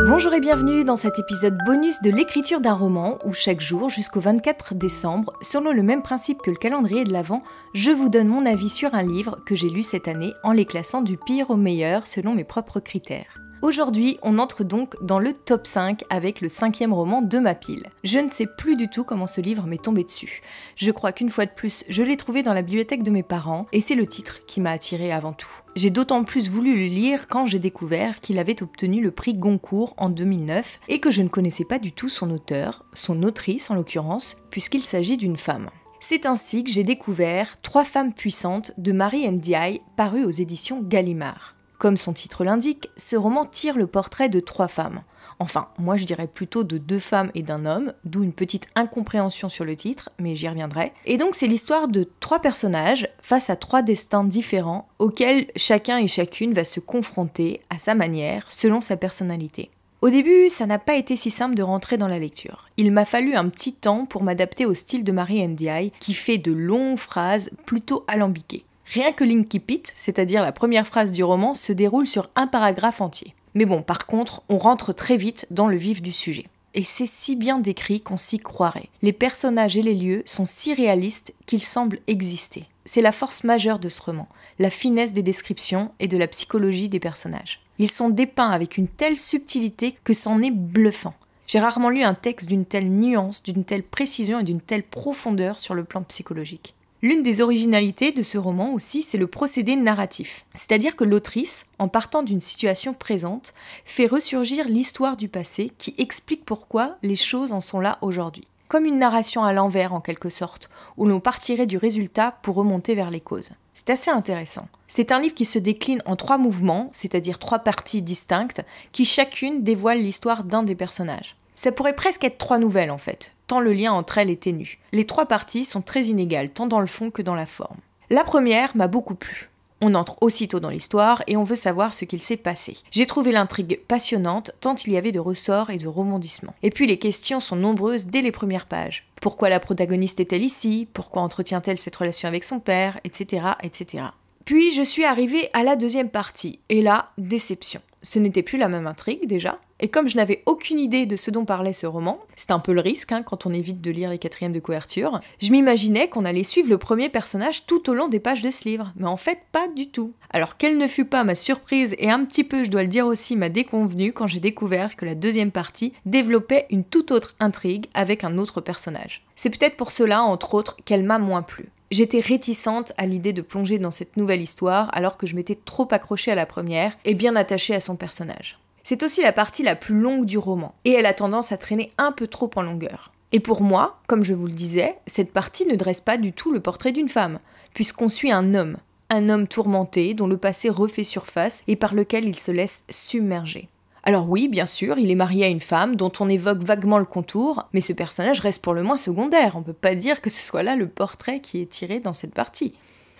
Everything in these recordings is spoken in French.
Bonjour et bienvenue dans cet épisode bonus de l'écriture d'un roman où chaque jour jusqu'au 24 décembre, selon le même principe que le calendrier de l'Avent, je vous donne mon avis sur un livre que j'ai lu cette année en les classant du pire au meilleur selon mes propres critères. Aujourd'hui, on entre donc dans le top 5 avec le 5e roman de ma pile. Je ne sais plus du tout comment ce livre m'est tombé dessus. Je crois qu'une fois de plus, je l'ai trouvé dans la bibliothèque de mes parents et c'est le titre qui m'a attiré avant tout. J'ai d'autant plus voulu le lire quand j'ai découvert qu'il avait obtenu le prix Goncourt en 2009 et que je ne connaissais pas du tout son auteur, son autrice en l'occurrence, puisqu'il s'agit d'une femme. C'est ainsi que j'ai découvert 3 femmes puissantes de Marie Ndiaye, paru aux éditions Gallimard. Comme son titre l'indique, ce roman tire le portrait de 3 femmes. Enfin, moi je dirais plutôt de 2 femmes et d'un homme, d'où une petite incompréhension sur le titre, mais j'y reviendrai. Et donc c'est l'histoire de 3 personnages face à 3 destins différents, auxquels chacun et chacune va se confronter à sa manière, selon sa personnalité. Au début, ça n'a pas été si simple de rentrer dans la lecture. Il m'a fallu un petit temps pour m'adapter au style de Marie Ndiaye, qui fait de longues phrases plutôt alambiquées. Rien que l'incipit, c'est-à-dire la première phrase du roman, se déroule sur un paragraphe entier. Mais bon, par contre, on rentre très vite dans le vif du sujet. Et c'est si bien décrit qu'on s'y croirait. Les personnages et les lieux sont si réalistes qu'ils semblent exister. C'est la force majeure de ce roman, la finesse des descriptions et de la psychologie des personnages. Ils sont dépeints avec une telle subtilité que c'en est bluffant. J'ai rarement lu un texte d'une telle nuance, d'une telle précision et d'une telle profondeur sur le plan psychologique. L'une des originalités de ce roman aussi, c'est le procédé narratif. C'est-à-dire que l'autrice, en partant d'une situation présente, fait ressurgir l'histoire du passé qui explique pourquoi les choses en sont là aujourd'hui. Comme une narration à l'envers en quelque sorte, où l'on partirait du résultat pour remonter vers les causes. C'est assez intéressant. C'est un livre qui se décline en 3 mouvements, c'est-à-dire 3 parties distinctes, qui chacune dévoile l'histoire d'un des personnages. Ça pourrait presque être 3 nouvelles en fait, tant le lien entre elles est ténu. Les 3 parties sont très inégales, tant dans le fond que dans la forme. La première m'a beaucoup plu. On entre aussitôt dans l'histoire et on veut savoir ce qu'il s'est passé. J'ai trouvé l'intrigue passionnante, tant il y avait de ressorts et de rebondissements. Et puis les questions sont nombreuses dès les premières pages. Pourquoi la protagoniste est-elle ici? Pourquoi entretient-elle cette relation avec son père? Etc. etc. Puis je suis arrivée à la deuxième partie, et là, déception. Ce n'était plus la même intrigue déjà, et comme je n'avais aucune idée de ce dont parlait ce roman, c'est un peu le risque quand on évite de lire les 4e de couverture, je m'imaginais qu'on allait suivre le premier personnage tout au long des pages de ce livre, mais en fait pas du tout. Alors quelle ne fut pas ma surprise et un petit peu, je dois le dire aussi, ma déconvenue quand j'ai découvert que la deuxième partie développait une toute autre intrigue avec un autre personnage. C'est peut-être pour cela, entre autres, qu'elle m'a moins plu. J'étais réticente à l'idée de plonger dans cette nouvelle histoire alors que je m'étais trop accrochée à la première et bien attachée à son personnage. C'est aussi la partie la plus longue du roman et elle a tendance à traîner un peu trop en longueur. Et pour moi, comme je vous le disais, cette partie ne dresse pas du tout le portrait d'une femme, puisqu'on suit un homme tourmenté dont le passé refait surface et par lequel il se laisse submerger. Alors oui, bien sûr, il est marié à une femme dont on évoque vaguement le contour, mais ce personnage reste pour le moins secondaire, on peut pas dire que ce soit là le portrait qui est tiré dans cette partie.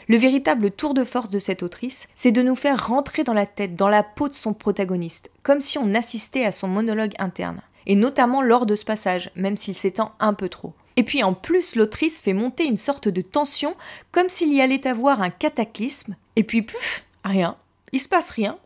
Le véritable tour de force de cette autrice, c'est de nous faire rentrer dans la tête, dans la peau de son protagoniste, comme si on assistait à son monologue interne, et notamment lors de ce passage, même s'il s'étend un peu trop. Et puis en plus, l'autrice fait monter une sorte de tension, comme s'il y allait avoir un cataclysme, et puis puf, rien, il se passe rien.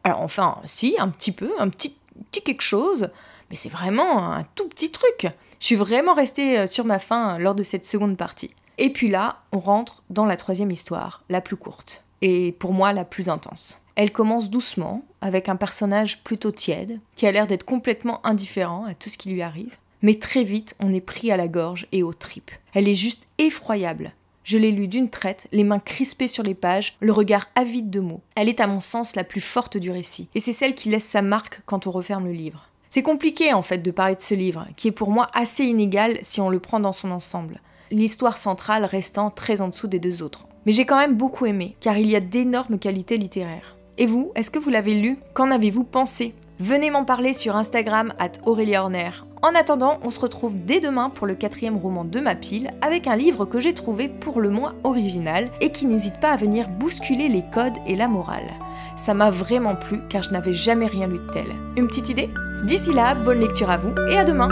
Alors enfin, si, un petit peu, un petit quelque chose, mais c'est vraiment un tout petit truc. Je suis vraiment restée sur ma faim lors de cette seconde partie. Et puis là, on rentre dans la 3e histoire, la plus courte, et pour moi la plus intense. Elle commence doucement, avec un personnage plutôt tiède, qui a l'air d'être complètement indifférent à tout ce qui lui arrive, mais très vite, on est pris à la gorge et aux tripes. Elle est juste effroyable. Je l'ai lue d'une traite, les mains crispées sur les pages, le regard avide de mots. Elle est à mon sens la plus forte du récit, et c'est celle qui laisse sa marque quand on referme le livre. C'est compliqué en fait de parler de ce livre, qui est pour moi assez inégal si on le prend dans son ensemble, l'histoire centrale restant très en dessous des 2 autres. Mais j'ai quand même beaucoup aimé, car il y a d'énormes qualités littéraires. Et vous, est-ce que vous l'avez lu? Qu'en avez-vous pensé? Venez m'en parler sur Instagram @AureliaHorner. En attendant, on se retrouve dès demain pour le 4e roman de ma pile, avec un livre que j'ai trouvé pour le moins original et qui n'hésite pas à venir bousculer les codes et la morale. Ça m'a vraiment plu car je n'avais jamais rien lu de tel. Une petite idée? D'ici là, bonne lecture à vous et à demain!